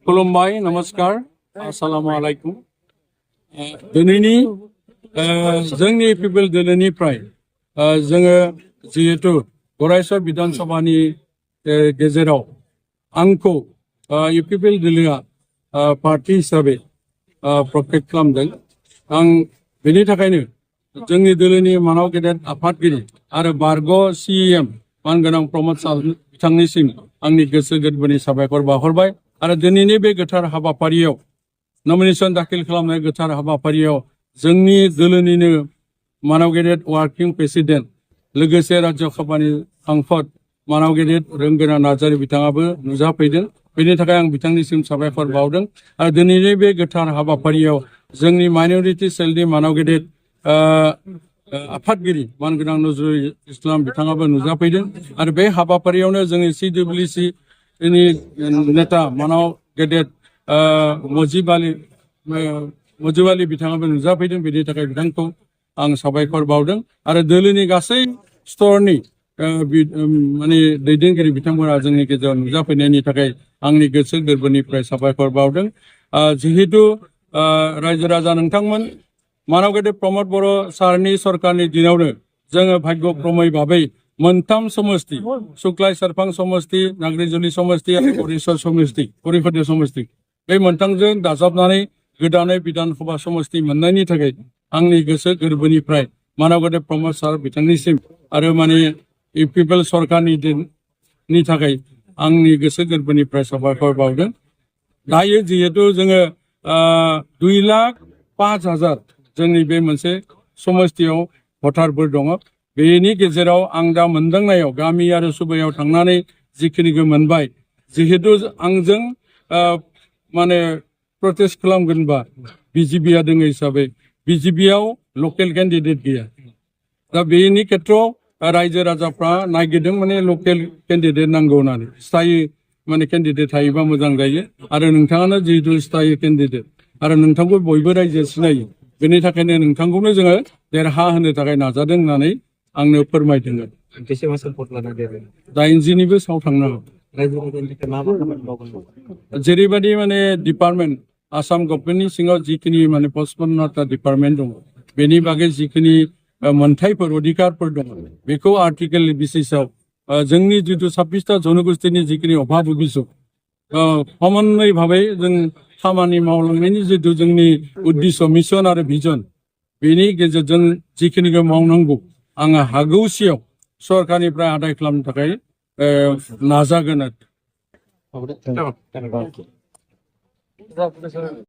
खुलुमबाय नमस्कार अस्सलामु आलाइकुम दिनैनि जोंनि पिपल दोलोनिफ्राय जोङो जिहेतु गरायसर विधानसभानि गेजेराव आंखौ इउपिपिएल दोलोआ पार्टी हिसाबै प्रटेक्ट खालामदों आं बेनि थाखायनो जोंनि दोलोनि मानाव गेदेर आफादगिरि आरो बारग' सिएम मानगोनां प्रमद सार बिथांनिसिम आंनि गोसो गोरबोनि साबायखर बावहरबाय आरो दिनैनि बे गोथार हाबाफारियाव नमिनेशन दाखिल खालामनाय गोथार हाबाफारियाव जोंनि दोलोनिनो मानाव गेदेर वार्किं प्रेसिडेन्ट लोगोसे राज्य सभानि सांसद मानाव गेदेर रोंगोरा नार्जारी बिथाङाबो नुजाफैदों बेनि थाखाय आं बिथांनिसिम साबायखर बावदों आरो दिनैनि बे गोथार हाबाफारियाव जोंनि माइनरिटि सेलनि मानाव गेदेर आफादगिरि मानगोनां नजरुल इस्लाम बिथाङाबो नुजाफैदों आरो बे हाबाफारियावनो जोंनि CWC नि नेता मानाव गेदेर मुजिब आली बिथाङाबो नुजाफैदों बेनि थाखाय बिथांखौ आं साबायखर बावदों आरो दोलोनि गासै स्तरनि माने दैदेनगिरि बिथांमोना जोंनि गेजेराव नुजाफैनायनि थाखाय आंनि गोसो गोरबोनिफ्राय साबायखर बावदों जिहेतु रायजो राजा नोंथांमोन मानाव गेदेर प्रमद बर' सारनि सरकारनि दिनावनो जोङो भाग्यक्रमै भाबै मोनथाम समष्टि सुक्लाय सेरफां समष्टि नाग्रिजुलि समष्टि आरो करिखद समष्टि बे मोनथामजों दाजाबनानै गोदानै विधानसभा समष्टि मोननायनि थाखाय आंनि गोसो गोरबोनिफ्राय मानाव गेदेर प्रमद सार बिथांनिसिम आरो माने इउपिपिएल सरकारनि थाखाय आंनि गोसो गोरबोनिफ्राय साबायखर बावदों दायो जिहेतु जोङो 2,05,000 जोंनि बे मोनसे समष्टियाव भटारफोर दङ बेनि गेजेराव आं दा मोनदांनायाव गामि आरो सुबायाव थांनानै जिखिनिखौ मोनबाय जिहेतु आंजों माने प्रटेस्ट खालामगोनबा बिजेपिआ दङ हिसाबै बिजेपिआव लकेल केन्डिडेट गैया दा बेनि खेत्रआव रायजो राजाफ्रा नागिरदों माने लकेल केन्डिडेट नांगौ होननानै स्थायी माने केन्डिडेट थायोबा मोजां जायो आरो नोंथाङानो जिहेतु स्थायी केन्डिडेट आरो नोंथांखौ बयबो रायजोआ सिनायो बेनि थाखायनो नोंथांखौनो जोङो देरहा होनो थाखाय नाजादों होननानै आंनो फोरमायदों 80निबो सायाव थांनांगौ जेरैबायदि माने डिपार्टमेन्ट आसाम गभर्नमेन्टनि सिङाव जिखिनि माने 55टा डिपार्टमेन्ट दङ बेनि बागै जिखिनि मोनथायफोर अधिकारफोर दङ बेखौ आर्टिकेल बेसिसआव जोंनि जितु 26टा जनगोष्ठीनि जिखिनि अभाब अभियोग समानै भाबै जों खामानि मावलांनायनि जितु जोंनि उद्देश्य मिशन आरो भिजन बेनि गेजेरजों जिखिनिखौ मावनांगौ आङो हागौसियाव सरकारनिफ्राय आदाय खालामनो थाखाय नाजागोन आरो